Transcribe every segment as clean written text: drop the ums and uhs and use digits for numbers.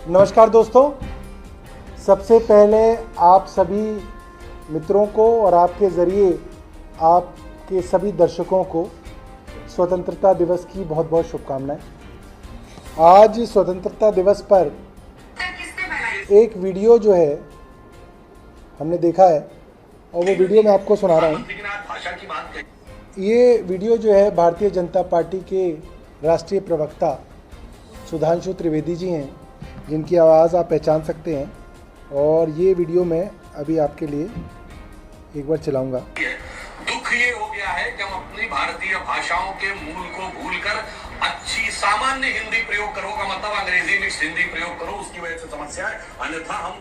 नमस्कार दोस्तों, सबसे पहले आप सभी मित्रों को और आपके ज़रिए आपके सभी दर्शकों को स्वतंत्रता दिवस की बहुत बहुत शुभकामनाएं। आज स्वतंत्रता दिवस पर एक वीडियो जो है हमने देखा है और वो वीडियो मैं आपको सुना रहा हूँ। ये वीडियो जो है भारतीय जनता पार्टी के राष्ट्रीय प्रवक्ता सुधांशु त्रिवेदी जी हैं, जिनकी आवाज़ आप पहचान सकते हैं, और ये वीडियो मैं अभी आपके लिए एक बार चलाऊंगा। दुख ये हो गया है कि हम अपनी भारतीय भाषाओं के मूल को भूलकर अच्छी सामान्य हिंदी प्रयोग करो का मतलब अंग्रेजी मिक्स हिंदी प्रयोग करो, उसकी वजह से समस्या है। अन्यथा हम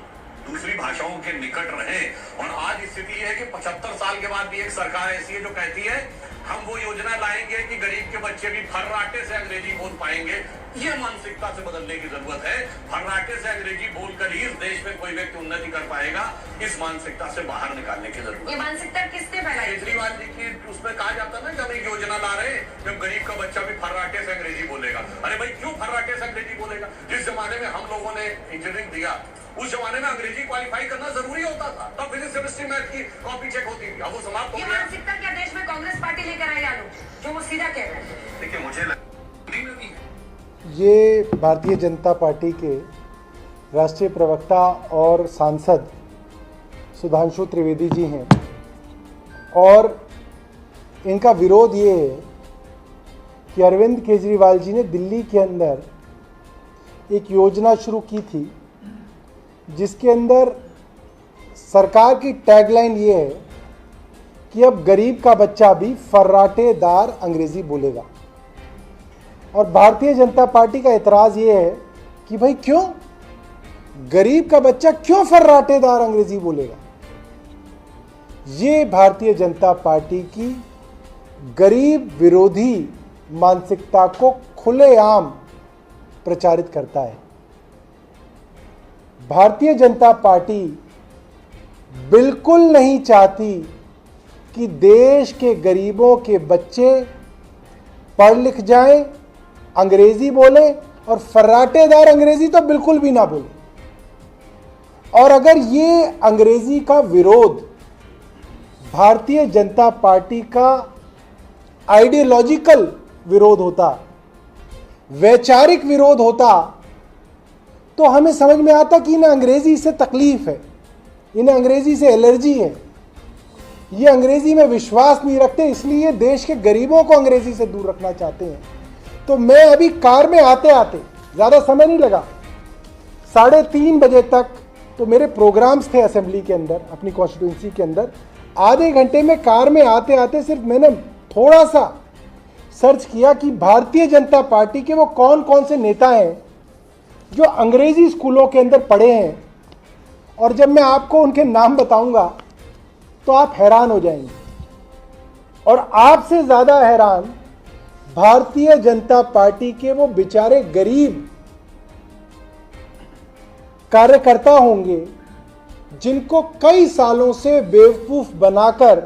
दूसरी भाषाओं के निकट रहे। और आज स्थिति है कि 75 साल के बाद भी एक सरकार ऐसी है जो कहती है हम वो योजना लाएंगे कि गरीब के बच्चे भी फर्राटे से अंग्रेजी बोल पाएंगे। ये मानसिकता से बदलने की जरूरत है। फर्राटे से अंग्रेजी बोलकर ही इस देश में कोई व्यक्ति उन्नति कर पाएगा। इस मानसिकता से बाहर निकालने की जरूरत है। ये मानसिकता किसने फैलाई? केजरीवाल जी की उसमें कहा जाता ना कि हम एक योजना ला रहे हैं जब गरीब का बच्चा भी फर्राटे से अंग्रेजी बोलेगा। अरे भाई, क्यों फर्राटे से अंग्रेजी बोलेगा? जिस जमाने में हम लोगों ने इंजीनियरिंग दिया उस जमाने में अंग्रेजी क्वालिफाई करना जरूरी होता था। तब फिजिक्स केमिस्ट्री मैथ की कॉपी चेक होती थी। अब वो समाप्त हो गया। ये मानसिकता क्या देश में कांग्रेस पार्टी लेकर आई आलू, जो वो सीधा कह रहे हैं? देखिए, मुझे ये भारतीय जनता पार्टी के राष्ट्रीय प्रवक्ता और सांसद सुधांशु त्रिवेदी जी हैं, और इनका विरोध ये है कि अरविंद केजरीवाल जी ने दिल्ली के अंदर एक योजना शुरू की थी जिसके अंदर सरकार की टैगलाइन ये है कि अब गरीब का बच्चा भी फर्राटेदार अंग्रेजी बोलेगा। और भारतीय जनता पार्टी का एतराज़ ये है कि भाई क्यों गरीब का बच्चा क्यों फर्राटेदार अंग्रेजी बोलेगा। ये भारतीय जनता पार्टी की गरीब विरोधी मानसिकता को खुलेआम प्रचारित करता है। भारतीय जनता पार्टी बिल्कुल नहीं चाहती कि देश के गरीबों के बच्चे पढ़ लिख जाएं, अंग्रेजी बोले, और फर्राटेदार अंग्रेजी तो बिल्कुल भी ना बोले। और अगर ये अंग्रेजी का विरोध भारतीय जनता पार्टी का आइडियोलॉजिकल विरोध होता, वैचारिक विरोध होता, तो हमें समझ में आता कि इन्हें अंग्रेजी से तकलीफ है, इन्हें अंग्रेजी से एलर्जी है, ये अंग्रेजी में विश्वास नहीं रखते, इसलिए देश के गरीबों को अंग्रेजी से दूर रखना चाहते हैं। तो मैं अभी कार में आते आते, ज़्यादा समय नहीं लगा, 3:30 बजे तक तो मेरे प्रोग्राम्स थे असेंबली के अंदर, अपनी कॉन्स्टिट्यूंसी के अंदर। आधे घंटे में कार में आते आते सिर्फ मैंने थोड़ा सा सर्च किया कि भारतीय जनता पार्टी के वो कौन कौन से नेता हैं जो अंग्रेजी स्कूलों के अंदर पढ़े हैं, और जब मैं आपको उनके नाम बताऊंगा तो आप हैरान हो जाएंगे। और आपसे ज़्यादा हैरान भारतीय जनता पार्टी के वो बेचारे गरीब कार्यकर्ता होंगे जिनको कई सालों से बेवकूफ़ बनाकर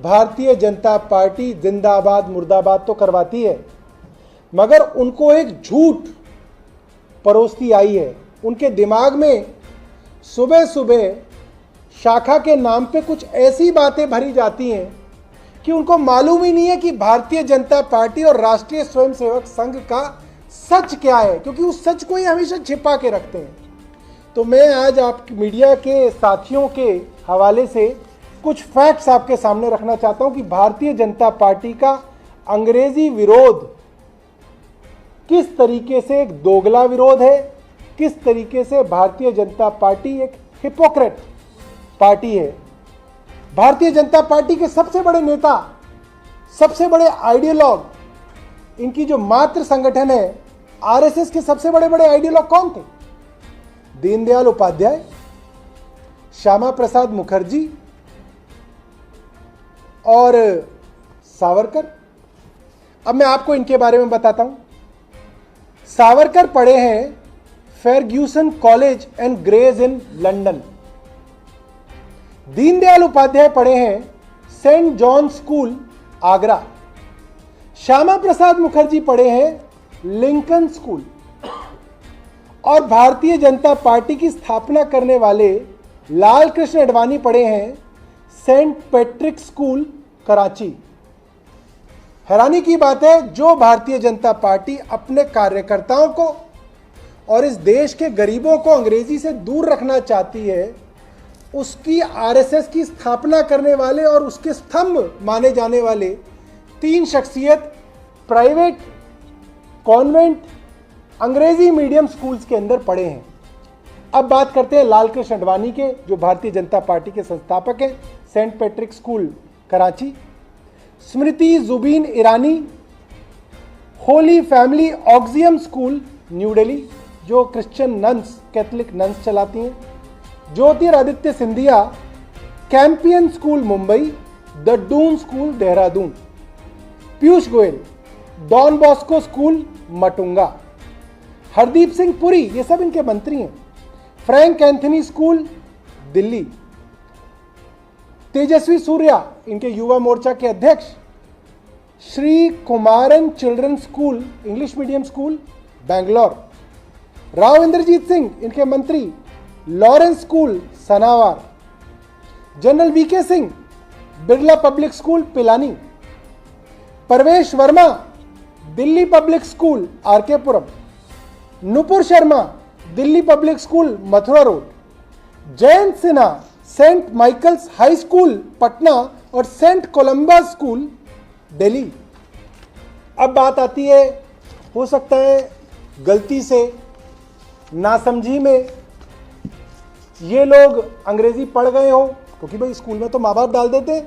भारतीय जनता पार्टी जिंदाबाद मुर्दाबाद तो करवाती है, मगर उनको एक झूठ परोसती आई है। उनके दिमाग में सुबह सुबह शाखा के नाम पे कुछ ऐसी बातें भरी जाती हैं कि उनको मालूम ही नहीं है कि भारतीय जनता पार्टी और राष्ट्रीय स्वयंसेवक संघ का सच क्या है, क्योंकि उस सच को ही हमेशा छिपा के रखते हैं। तो मैं आज आप मीडिया के साथियों के हवाले से कुछ फैक्ट्स आपके सामने रखना चाहता हूं कि भारतीय जनता पार्टी का अंग्रेजी विरोध किस तरीके से एक दोगला विरोध है, किस तरीके से भारतीय जनता पार्टी एक हिपोक्रेट पार्टी है। भारतीय जनता पार्टी के सबसे बड़े नेता, सबसे बड़े आइडियोलॉग, इनकी जो मातृ संगठन है आरएसएस के सबसे बड़े बड़े आइडियोलॉग कौन थे? दीनदयाल उपाध्याय, श्यामा प्रसाद मुखर्जी और सावरकर। अब मैं आपको इनके बारे में बताता हूं। सावरकर पढ़े हैं Fergusson college and Gray's Inn London. Deendayal Upadhyay पढ़े हैं Saint John school Agra. Shyama Prasad Mukherjee पढ़े हैं लिंकन स्कूल। और भारतीय जनता पार्टी की स्थापना करने वाले लाल कृष्ण आडवाणी पढ़े हैं सेंट पैट्रिक स्कूल कराची। हैरानी की बात है, जो भारतीय जनता पार्टी अपने कार्यकर्ताओं को और इस देश के गरीबों को अंग्रेजी से दूर रखना चाहती है, उसकी आरएसएस की स्थापना करने वाले और उसके स्तंभ माने जाने वाले 3 शख्सियत प्राइवेट कॉन्वेंट अंग्रेजी मीडियम स्कूल्स के अंदर पढ़े हैं। अब बात करते हैं लाल कृष्ण आडवाणी के, जो भारतीय जनता पार्टी के संस्थापक हैं, Saint Patrick school Karachi. Smriti Zubin Irani Holy Family Auxilium school New Delhi, जो क्रिश्चियन नन्स कैथोलिक नन्स चलाती हैं। Jyotiraditya Scindia Campion school Mumbai, the Doon school Dehradun. Piyush Goyal Don Bosco school Matunga. Hardeep Singh Puri, ये सब इनके मंत्री हैं, Frank Anthony school Delhi. Tejasvi Surya इनके युवा मोर्चा के अध्यक्ष। Shri Kumaran children school English medium school Bangalore. Rao Inderjit Singh इनके मंत्री, Lawrence school Sanawar. General V K Singh Birla public school Pilani. Parvesh Verma Delhi public school R K Puram. Nupur Sharma Delhi public school Mathura road. Jayant Sinha Saint Michael's high school Patna और सेंट कोलंबस स्कूल दिल्ली। अब बात आती है, हो सकता है गलती से नासमझी में ये लोग अंग्रेजी पढ़ गए हो, क्योंकि भाई स्कूल में तो माँ बाप डाल देते,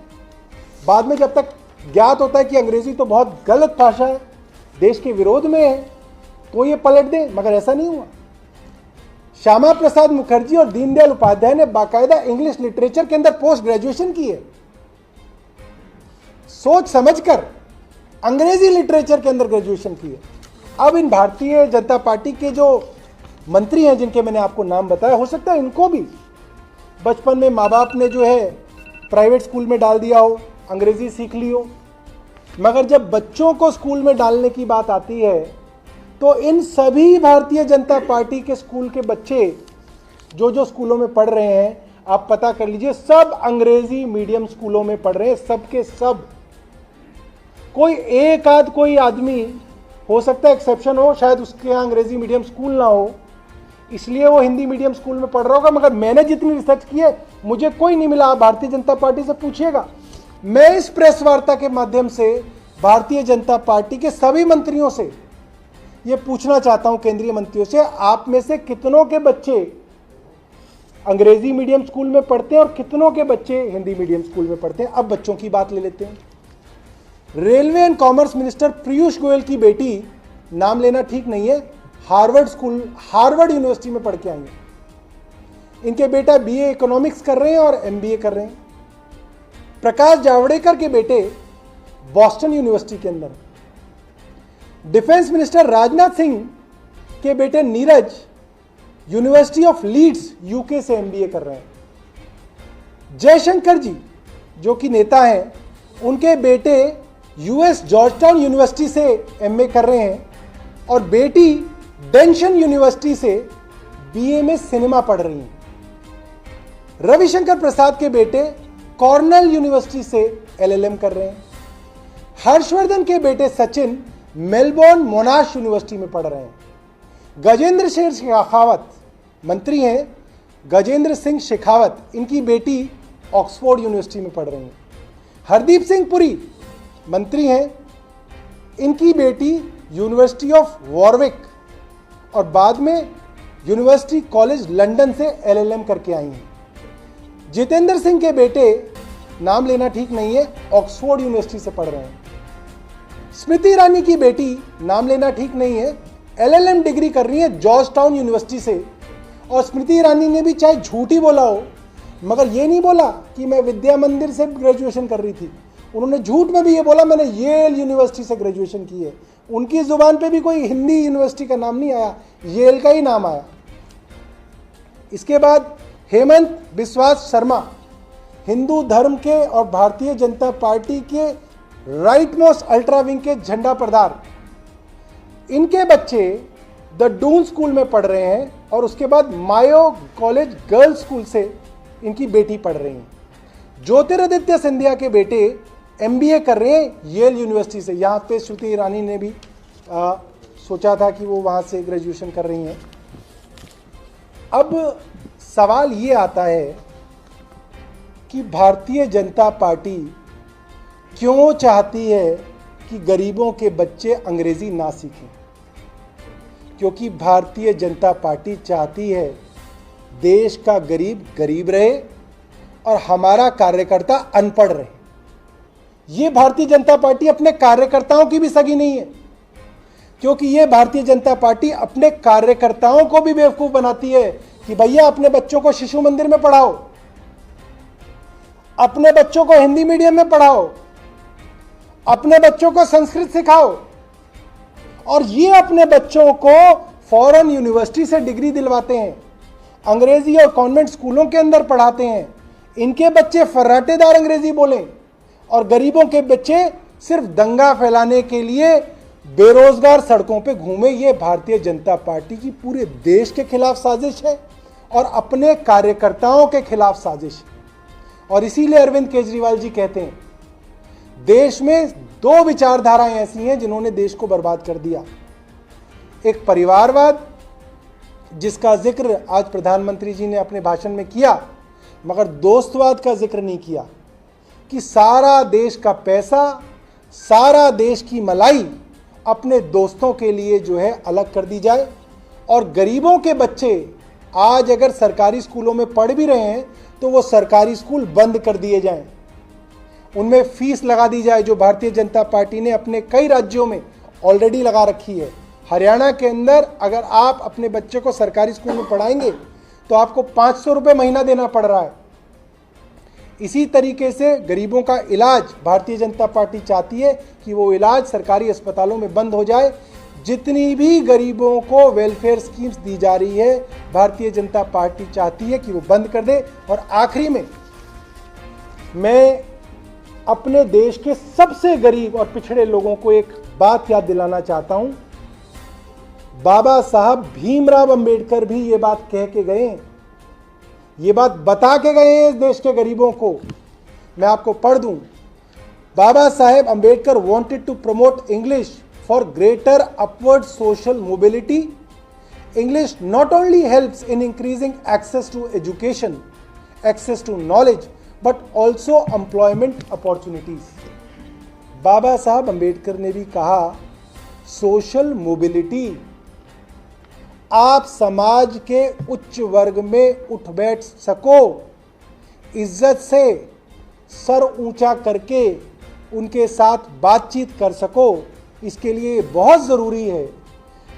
बाद में जब तक ज्ञात होता है कि अंग्रेजी तो बहुत गलत भाषा है, देश के विरोध में है, तो ये पलट दे, मगर ऐसा नहीं हुआ। श्यामा प्रसाद मुखर्जी और दीनदयाल उपाध्याय ने बाकायदा इंग्लिश लिटरेचर के अंदर पोस्ट ग्रेजुएशन की है, सोच समझकर अंग्रेजी लिटरेचर के अंदर ग्रेजुएशन की है। अब इन भारतीय जनता पार्टी के जो मंत्री हैं, जिनके मैंने आपको नाम बताया, हो सकता है इनको भी बचपन में माँ बाप ने जो है प्राइवेट स्कूल में डाल दिया हो, अंग्रेजी सीख ली हो, मगर जब बच्चों को स्कूल में डालने की बात आती है तो इन सभी भारतीय जनता पार्टी के स्कूल के बच्चे जो स्कूलों में पढ़ रहे हैं, आप पता कर लीजिए, सब अंग्रेजी मीडियम स्कूलों में पढ़ रहे हैं, सब के सब। कोई एक आध कोई आदमी हो सकता है एक्सेप्शन हो, शायद उसके यहाँ अंग्रेजी मीडियम स्कूल ना हो, इसलिए वो हिंदी मीडियम स्कूल में पढ़ रहा होगा, मगर मैंने जितनी रिसर्च की है मुझे कोई नहीं मिला। आप भारतीय जनता पार्टी से पूछिएगा। मैं इस प्रेस वार्ता के माध्यम से भारतीय जनता पार्टी के सभी मंत्रियों से ये पूछना चाहता हूं, केंद्रीय मंत्रियों से, आप में से कितनों के बच्चे अंग्रेजी मीडियम स्कूल में पढ़ते हैं और कितनों के बच्चे हिंदी मीडियम स्कूल में पढ़ते हैं। अब बच्चों की बात ले लेते हैं। Railway and commerce minister Piyush Goyal की बेटी, नाम लेना ठीक नहीं है, हार्वर्ड यूनिवर्सिटी में पढ़ के आई है। इनके बेटा बीए इकोनॉमिक्स कर रहे हैं और एमबीए कर रहे हैं। प्रकाश जावड़ेकर के बेटे बॉस्टन यूनिवर्सिटी के अंदर। डिफेंस मिनिस्टर राजनाथ सिंह के बेटे Neeraj university of Leeds UK से एमबीए कर रहे हैं। जयशंकर जी जो कि नेता हैं, उनके बेटे यूएस जॉर्जटाउन यूनिवर्सिटी से एमए कर रहे हैं और बेटी डेंशन यूनिवर्सिटी से बीए में सिनेमा पढ़ रही हैं। रविशंकर प्रसाद के बेटे कॉर्नेल यूनिवर्सिटी से एलएलएम कर रहे हैं। हर्षवर्धन के बेटे सचिन मेलबोर्न मोनाश यूनिवर्सिटी में पढ़ रहे हैं। गजेंद्र सिंह शेखावत मंत्री हैं, गजेंद्र सिंह शेखावत, इनकी बेटी ऑक्सफोर्ड यूनिवर्सिटी में पढ़ रही हैं। हरदीप सिंह पुरी मंत्री हैं, इनकी बेटी यूनिवर्सिटी ऑफ वॉरविक और बाद में यूनिवर्सिटी कॉलेज लंदन से एलएलएम करके आई हैं। जितेंद्र सिंह के बेटे, नाम लेना ठीक नहीं है, ऑक्सफोर्ड यूनिवर्सिटी से पढ़ रहे हैं। स्मृति ईरानी की बेटी, नाम लेना ठीक नहीं है, एलएलएम डिग्री कर रही है जॉर्जटाउन यूनिवर्सिटी से। और स्मृति ईरानी ने भी चाहे झूठ ही बोला हो, मगर ये नहीं बोला कि मैं विद्या मंदिर से ग्रेजुएशन कर रही थी, उन्होंने झूठ में भी ये बोला मैंने येल यूनिवर्सिटी से ग्रेजुएशन की है। उनकी जुबान पे भी कोई हिंदी यूनिवर्सिटी का नाम नहीं आया, येल का ही नाम आया। इसके बाद हेमंत बिस्वास शर्मा, हिंदू धर्म के और भारतीय जनता पार्टी के राइट मोस्ट अल्ट्रा विंग के झंडा प्रधान। इनके बच्चे द डून स्कूल में पढ़ रहे हैं और उसके बाद मायो कॉलेज गर्ल्स स्कूल से इनकी बेटी पढ़ रही हैं। ज्योतिरादित्य सिंधिया के बेटे एमबीए कर रहे हैं येल यूनिवर्सिटी से। यहाँ पे श्रुति ईरानी ने भी सोचा था कि वो वहाँ से ग्रेजुएशन कर रही हैं। अब सवाल ये आता है कि भारतीय जनता पार्टी क्यों चाहती है कि गरीबों के बच्चे अंग्रेजी ना सीखें? क्योंकि भारतीय जनता पार्टी चाहती है देश का गरीब गरीब रहे और हमारा कार्यकर्ता अनपढ़ रहे। ये भारतीय जनता पार्टी अपने कार्यकर्ताओं की भी सगी नहीं है, क्योंकि ये भारतीय जनता पार्टी अपने कार्यकर्ताओं को भी बेवकूफ बनाती है कि भैया अपने बच्चों को शिशु मंदिर में पढ़ाओ, अपने बच्चों को हिंदी मीडियम में पढ़ाओ, अपने बच्चों को संस्कृत सिखाओ, और ये अपने बच्चों को फॉरेन यूनिवर्सिटी से डिग्री दिलवाते हैं, अंग्रेजी और कॉन्वेंट स्कूलों के अंदर पढ़ाते हैं। इनके बच्चे फर्राटेदार अंग्रेजी बोलें और गरीबों के बच्चे सिर्फ दंगा फैलाने के लिए बेरोजगार सड़कों पे घूमे। ये भारतीय जनता पार्टी की पूरे देश के खिलाफ साजिश है और अपने कार्यकर्ताओं के खिलाफ साजिश है। और इसीलिए अरविंद केजरीवाल जी कहते हैं देश में दो विचारधाराएं ऐसी हैं जिन्होंने देश को बर्बाद कर दिया। एक परिवारवाद, जिसका जिक्र आज प्रधानमंत्री जी ने अपने भाषण में किया, मगर दोस्तवाद का जिक्र नहीं किया कि सारा देश का पैसा, सारा देश की मलाई अपने दोस्तों के लिए जो है अलग कर दी जाए, और गरीबों के बच्चे आज अगर सरकारी स्कूलों में पढ़ भी रहे हैं तो वो सरकारी स्कूल बंद कर दिए जाएं, उनमें फीस लगा दी जाए, जो भारतीय जनता पार्टी ने अपने कई राज्यों में ऑलरेडी लगा रखी है। हरियाणा के अंदर अगर आप अपने बच्चे को सरकारी स्कूल में पढ़ाएंगे तो आपको 500 रुपये महीना देना पड़ रहा है। इसी तरीके से गरीबों का इलाज भारतीय जनता पार्टी चाहती है कि वो इलाज सरकारी अस्पतालों में बंद हो जाए। जितनी भी गरीबों को वेलफेयर स्कीम्स दी जा रही है, भारतीय जनता पार्टी चाहती है कि वो बंद कर दे। और आखिरी में मैं अपने देश के सबसे गरीब और पिछड़े लोगों को एक बात याद दिलाना चाहता हूं। बाबा साहब भीमराव अंबेडकर भी ये बात कह के गए, ये बात बता के गए हैं इस देश के गरीबों को। मैं आपको पढ़ दूं। Baba Saheb Ambedkar wanted to promote English for greater upward social mobility. English not only helps in increasing access to education, access to knowledge, but also employment opportunities. Baba Sahab Ambedkar ने भी कहा सोशल मोबिलिटी, आप समाज के उच्च वर्ग में उठ बैठ सको, इज्जत से सर ऊंचा करके उनके साथ बातचीत कर सको, इसके लिए बहुत ज़रूरी है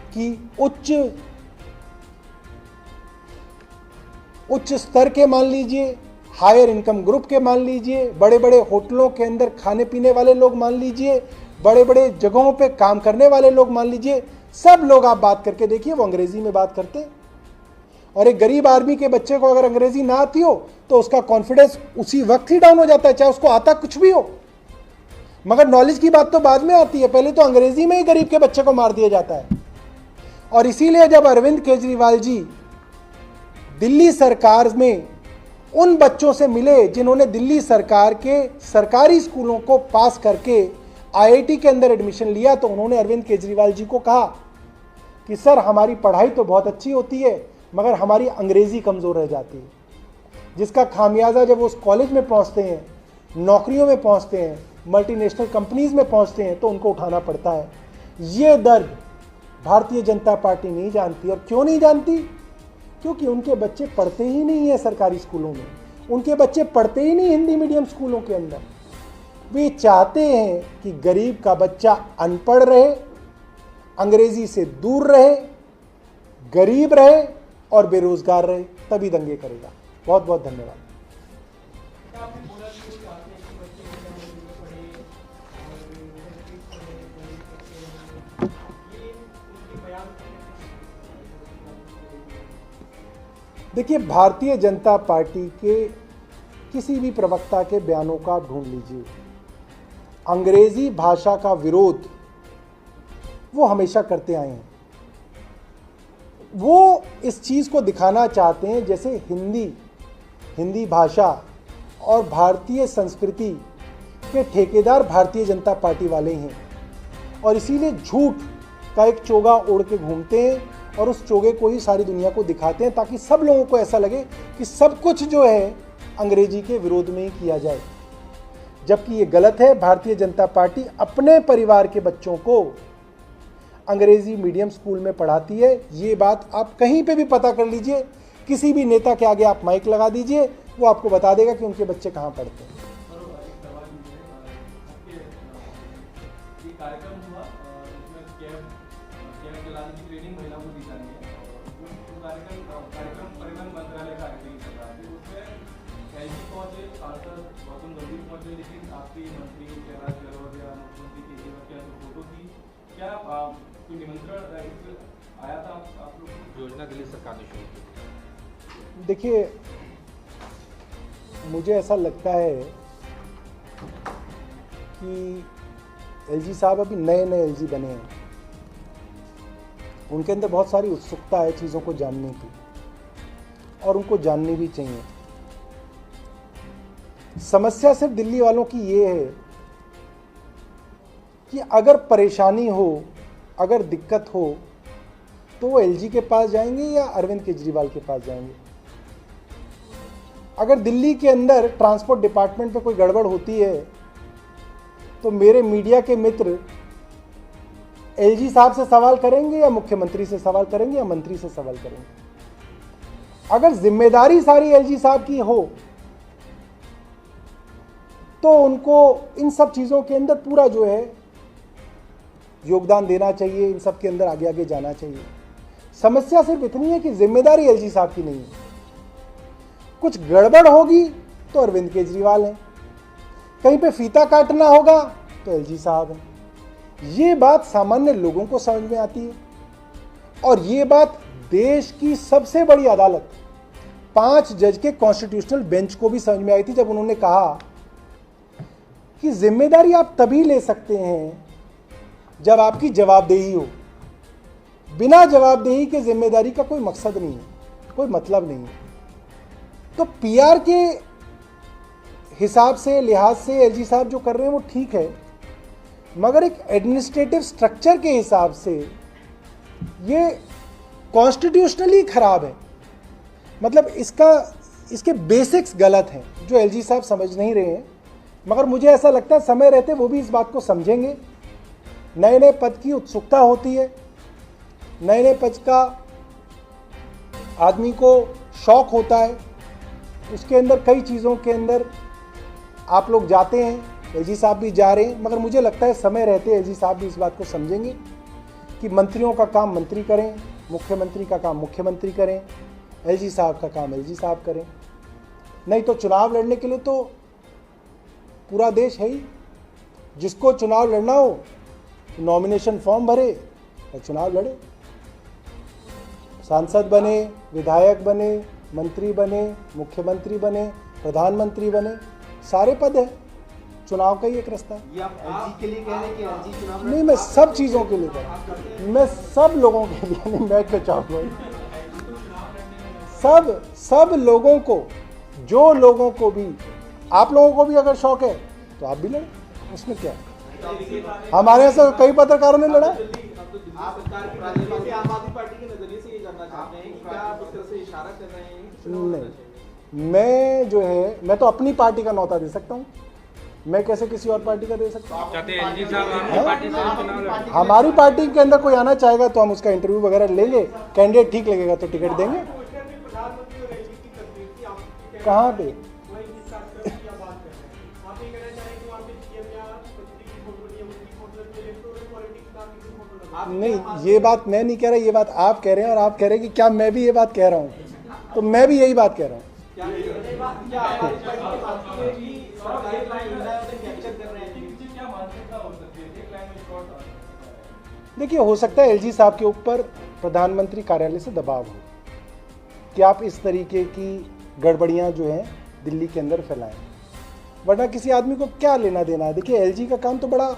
कि उच्च स्तर के मान लीजिए, हायर इनकम ग्रुप के मान लीजिए, बड़े बड़े होटलों के अंदर खाने पीने वाले लोग मान लीजिए, बड़े बड़े जगहों पे काम करने वाले लोग मान लीजिए, सब लोग आप बात करके देखिए वो अंग्रेजी में बात करते हैं। और एक गरीब आदमी के बच्चे को अगर अंग्रेजी ना आती हो तो उसका कॉन्फिडेंस उसी वक्त ही डाउन हो जाता है, चाहे उसको आता कुछ भी हो। मगर नॉलेज की बात तो बाद में आती है, पहले तो अंग्रेजी में ही गरीब के बच्चे को मार दिया जाता है। और इसीलिए जब अरविंद केजरीवाल जी दिल्ली सरकार में उन बच्चों से मिले जिन्होंने दिल्ली सरकार के सरकारी स्कूलों को पास करके आईआईटी के अंदर एडमिशन लिया, तो उन्होंने अरविंद केजरीवाल जी को कहा कि सर हमारी पढ़ाई तो बहुत अच्छी होती है मगर हमारी अंग्रेजी कमज़ोर रह जाती है, जिसका खामियाजा जब वो उस कॉलेज में पहुंचते हैं, नौकरियों में पहुंचते हैं, मल्टीनेशनल कंपनीज में पहुंचते हैं तो उनको उठाना पड़ता है। ये दर्द भारतीय जनता पार्टी नहीं जानती। और क्यों नहीं जानती? क्योंकि उनके बच्चे पढ़ते ही नहीं है सरकारी स्कूलों में, उनके बच्चे पढ़ते ही नहीं हिंदी मीडियम स्कूलों के अंदर। वे चाहते हैं कि गरीब का बच्चा अनपढ़ रहे, अंग्रेजी से दूर रहे, गरीब रहे और बेरोजगार रहे, तभी दंगे करेगा। बहुत बहुत धन्यवाद। देखिए, भारतीय जनता पार्टी के किसी भी प्रवक्ता के बयानों का आप ढूंढ लीजिए, अंग्रेजी भाषा का विरोध वो हमेशा करते आए हैं। वो इस चीज़ को दिखाना चाहते हैं जैसे हिंदी भाषा और भारतीय संस्कृति के ठेकेदार भारतीय जनता पार्टी वाले हैं, और इसीलिए झूठ का एक चोगा ओढ़ के घूमते हैं और उस चोगे को ही सारी दुनिया को दिखाते हैं, ताकि सब लोगों को ऐसा लगे कि सब कुछ जो है अंग्रेजी के विरोध में ही किया जाए, जबकि ये गलत है। भारतीय जनता पार्टी अपने परिवार के बच्चों को अंग्रेजी मीडियम स्कूल में पढ़ाती है। ये बात आप कहीं पे भी पता कर लीजिए, किसी भी नेता के आगे आप माइक लगा दीजिए, वो आपको बता देगा कि उनके बच्चे कहाँ पढ़ते हैं। कार्यक्रम हुआ जिसमें कैब चलाने की ट्रेनिंग महिलाओं को दी जानी है, और कार्यक्रम परिवहन मंत्रालय का आयोजन कर रहा है। उसमें एलजी पहुंचे, सांसद गौतम गंभीर पहुंचे, लेकिन आपके मंत्री कैलाश गहलोत या मुख्यमंत्री केजरीवाल की आपको फोटो थी, क्या कोई निमंत्रण आया था आप लोग को? योजना दिल्ली सरकार ने शुरू की। देखिए, मुझे ऐसा लगता है कि एलजी साहब अभी नए एलजी बने हैं, उनके अंदर बहुत सारी उत्सुकता है चीज़ों को जानने की, और उनको जाननी भी चाहिए। समस्या सिर्फ दिल्ली वालों की ये है कि अगर परेशानी हो, अगर दिक्कत हो, तो वो एलजी के पास जाएंगे या अरविंद केजरीवाल के पास जाएंगे। अगर दिल्ली के अंदर ट्रांसपोर्ट डिपार्टमेंट पे कोई गड़बड़ होती है तो मेरे मीडिया के मित्र एलजी साहब से सवाल करेंगे या मुख्यमंत्री से सवाल करेंगे या मंत्री से सवाल करेंगे। अगर जिम्मेदारी सारी एलजी साहब की हो तो उनको इन सब चीज़ों के अंदर पूरा जो है योगदान देना चाहिए, इन सब के अंदर आगे आगे जाना चाहिए। समस्या सिर्फ इतनी है कि जिम्मेदारी एलजी साहब की नहीं है। कुछ गड़बड़ होगी तो अरविंद केजरीवाल हैं, कहीं पे फीता काटना होगा तो एलजी साहब हैं। ये बात सामान्य लोगों को समझ में आती है, और ये बात देश की सबसे बड़ी अदालत 5 जज के कॉन्स्टिट्यूशनल बेंच को भी समझ में आई थी, जब उन्होंने कहा कि जिम्मेदारी आप तभी ले सकते हैं जब आपकी जवाबदेही हो। बिना जवाबदेही के जिम्मेदारी का कोई मकसद नहीं है, कोई मतलब नहीं है। तो पीआर के हिसाब से, लिहाज से एलजी साहब जो कर रहे हैं वो ठीक है, मगर एक एडमिनिस्ट्रेटिव स्ट्रक्चर के हिसाब से ये कॉन्स्टिट्यूशनली खराब है। मतलब इसके बेसिक्स गलत हैं, जो एलजी साहब समझ नहीं रहे हैं। मगर मुझे ऐसा लगता है समय रहते वो भी इस बात को समझेंगे। नए नए पद की उत्सुकता होती है, नए नए पद का आदमी को शौक होता है, उसके अंदर कई चीज़ों के अंदर आप लोग जाते हैं, एलजी साहब भी जा रहे हैं। मगर मुझे लगता है समय रहते एलजी साहब भी इस बात को समझेंगे कि मंत्रियों का काम मंत्री करें, मुख्यमंत्री का काम मुख्यमंत्री करें, एलजी साहब का काम एलजी साहब करें। नहीं तो चुनाव लड़ने के लिए तो पूरा देश है ही। जिसको चुनाव लड़ना हो नॉमिनेशन फॉर्म भरे और चुनाव लड़े, सांसद बने, विधायक बने, मंत्री बने, मुख्यमंत्री बने, प्रधानमंत्री बने, सारे पद है। चुनाव का ही एक रास्ता है। ये आप एलजी के लिए कह रहे हैं कि एलजी चुनाव नहीं, मैं सब चीज़ों के लिए कह रहा हूं, मैं सब लोगों के लिए नहीं, मैं क्या चाहूँगा, सब लोगों को, जो लोगों को भी, आप लोगों को भी अगर शौक है तो आप भी लड़े, उसमें क्या है। हमारे यहाँ से कई पत्रकारों ने लड़ा। आप सरकार की राजनीति से आम आदमी पार्टी के नजरिए से ये जानना चाहते हैं कि क्या आप इस तरह से इशारा कर रहे हैं कि चुनाव लड़ना चाहिए? मैं जो है, मैं तो अपनी पार्टी का न्योता दे सकता हूँ, मैं कैसे किसी और पार्टी का दे सकता हूँ। हमारी पार्टी के अंदर कोई आना चाहेगा तो हम उसका इंटरव्यू वगैरह लेंगे, कैंडिडेट ठीक लगेगा तो टिकट देंगे। कहाँ पे? नहीं, ये बात मैं नहीं कह रहा, ये बात आप कह रहे हैं, और आप कह रहे हैं कि क्या मैं भी ये बात कह रहा हूँ, तो मैं भी यही बात कह रहा हूँ। देखिए, हो सकता है एलजी साहब के ऊपर प्रधानमंत्री कार्यालय से दबाव हो कि आप इस तरीके की गड़बड़ियां जो हैं दिल्ली के अंदर फैलाएं, वरना किसी आदमी को क्या लेना देना है। देखिए, एलजी का काम तो बड़ा,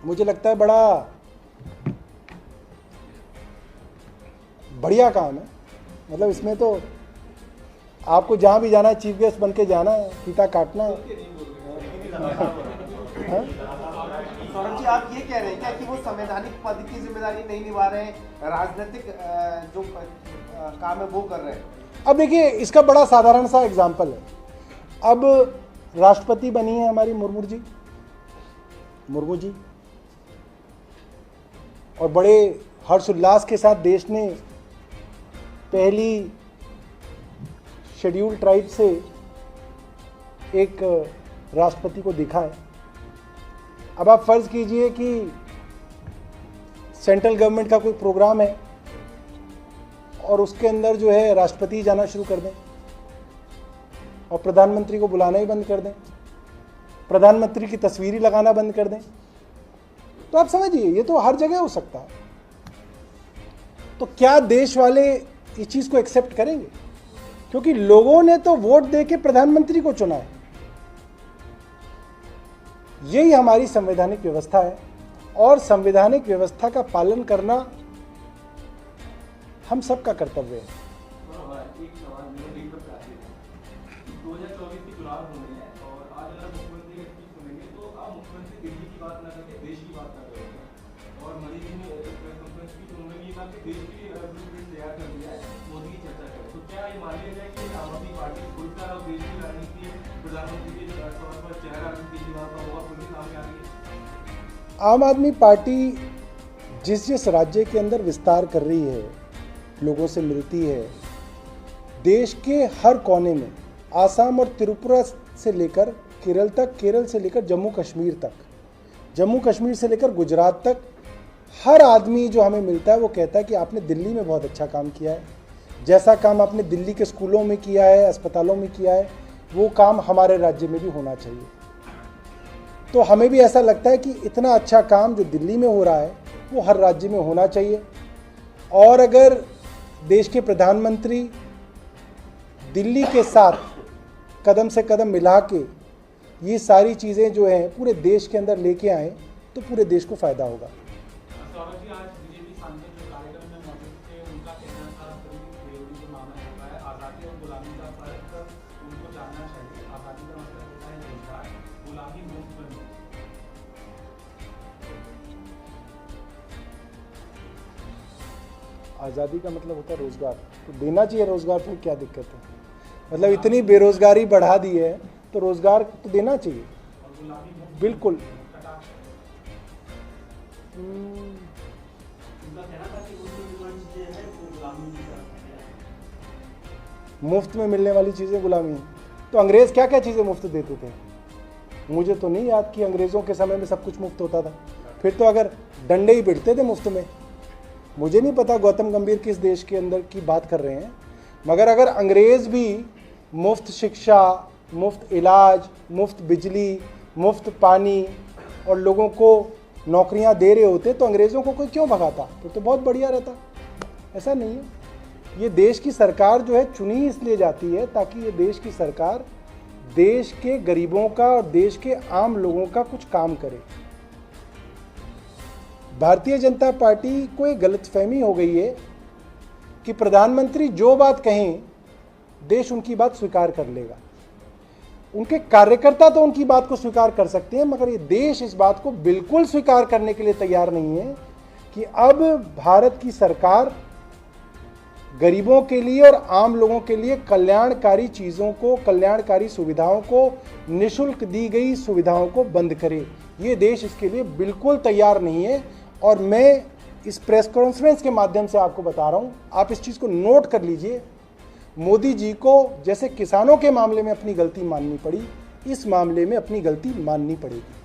मुझे लगता है बड़ा बढ़िया काम है। मतलब इसमें तो आपको जहाँ भी जाना है चीफ गेस्ट बन के जाना है, फीता काटना है। सौरभ जी, आप ये कह रहे हैं क्या कि वो संवैधानिक पद की जिम्मेदारी नहीं निभा रहे हैं, राजनीतिक जो काम है वो कर रहे हैं? अब देखिए, इसका बड़ा साधारण सा एग्जाम्पल है। अब राष्ट्रपति बनी है हमारी मुर्मू जी, और बड़े हर्षोल्लास के साथ देश ने पहली शेड्यूल ट्राइब से एक राष्ट्रपति को देखा है। अब आप फर्ज कीजिए कि सेंट्रल गवर्नमेंट का कोई प्रोग्राम है और उसके अंदर जो है राष्ट्रपति जाना शुरू कर दें और प्रधानमंत्री को बुलाना ही बंद कर दें, प्रधानमंत्री की तस्वीर ही लगाना बंद कर दें, तो आप समझिए ये तो हर जगह हो सकता है। तो क्या देश वाले इस चीज़ को एक्सेप्ट करेंगे? क्योंकि लोगों ने तो वोट दे के प्रधानमंत्री को चुना है। यही हमारी संवैधानिक व्यवस्था है और संवैधानिक व्यवस्था का पालन करना हम सबका कर्तव्य है। एक सवाल मेरे दिल पर आते हैं। 2024 के चुनाव होने हैं और आज अगर मुख्यमंत्री की स्पीच सुनेंगे तो आप मुख्यमंत्री दिल्ली की बात ना करके देश की बात कर रहे हैं। और मोदी जी ने प्रेस कॉन्फ्रेंस की उन्होंने ये कहा कि देश के लिए ब्लूप्रिंट तैयार कर दिया है, मोदी की चर्चा करें। तो क्या ये मान लिया जाए कि आम आदमी पार्टी खुलकर और देश की राजनीति प्रधानमंत्री के तौर पर चेहरा अरविंद केजरीवाल का होगा, खुल के सामने आ रही है? आम आदमी पार्टी जिस राज्य के अंदर विस्तार कर रही है, लोगों से मिलती है, देश के हर कोने में, आसाम और त्रिपुरा से लेकर केरल तक, केरल से लेकर जम्मू कश्मीर तक, जम्मू कश्मीर से लेकर गुजरात तक, हर आदमी जो हमें मिलता है वो कहता है कि आपने दिल्ली में बहुत अच्छा काम किया है, जैसा काम आपने दिल्ली के स्कूलों में किया है, अस्पतालों में किया है, वो काम हमारे राज्य में भी होना चाहिए। तो हमें भी ऐसा लगता है कि इतना अच्छा काम जो दिल्ली में हो रहा है वो हर राज्य में होना चाहिए। और अगर देश के प्रधानमंत्री दिल्ली के साथ कदम से कदम मिला के ये सारी चीज़ें जो हैं पूरे देश के अंदर लेके आए तो पूरे देश को फ़ायदा होगा। सौरभ जी, आज बीजेपी सांसद जो कार्यक्रम में मौजूद थे उनका कहना था कि बेरोजगारी जो मामला होता है, आज़ादी और गुलामी का फर्क उनको जानना चाहिए। आज़ादी का मतलब होता है रोजगार, गुलामी मुफ्त बन। आज़ादी का मतलब होता है रोज़गार, तो देना चाहिए रोज़गार, फिर क्या दिक्कत है? मतलब इतनी बेरोज़गारी बढ़ा दी है तो रोज़गार तो देना चाहिए, बिल्कुल। मुफ्त में मिलने वाली चीज़ें गुलामी है। तो अंग्रेज़ क्या क्या चीज़ें मुफ्त देते थे? मुझे तो नहीं याद कि अंग्रेज़ों के समय में सब कुछ मुफ्त होता था। फिर तो अगर डंडे ही पिटते थे मुफ्त में। मुझे नहीं पता गौतम गंभीर किस देश के अंदर की बात कर रहे हैं, मगर अगर अंग्रेज़ भी मुफ्त शिक्षा, मुफ्त इलाज, मुफ्त बिजली, मुफ्त पानी और लोगों को नौकरियां दे रहे होते तो अंग्रेज़ों को कोई क्यों भगाता? तो बहुत बढ़िया रहता। ऐसा नहीं है। ये देश की सरकार जो है चुनी इसलिए जाती है ताकि ये देश की सरकार देश के गरीबों का और देश के आम लोगों का कुछ काम करे। भारतीय जनता पार्टी को एक गलतफहमी हो गई है कि प्रधानमंत्री जो बात कहें देश उनकी बात स्वीकार कर लेगा। उनके कार्यकर्ता तो उनकी बात को स्वीकार कर सकते हैं, मगर ये देश इस बात को बिल्कुल स्वीकार करने के लिए तैयार नहीं है कि अब भारत की सरकार गरीबों के लिए और आम लोगों के लिए कल्याणकारी चीज़ों को, कल्याणकारी सुविधाओं को, निःशुल्क दी गई सुविधाओं को बंद करे। ये देश इसके लिए बिल्कुल तैयार नहीं है। और मैं इस प्रेस कॉन्फ्रेंस के माध्यम से आपको बता रहा हूँ, आप इस चीज़ को नोट कर लीजिए। मोदी जी को जैसे किसानों के मामले में अपनी गलती माननी पड़ी, इस मामले में अपनी गलती माननी पड़ेगी।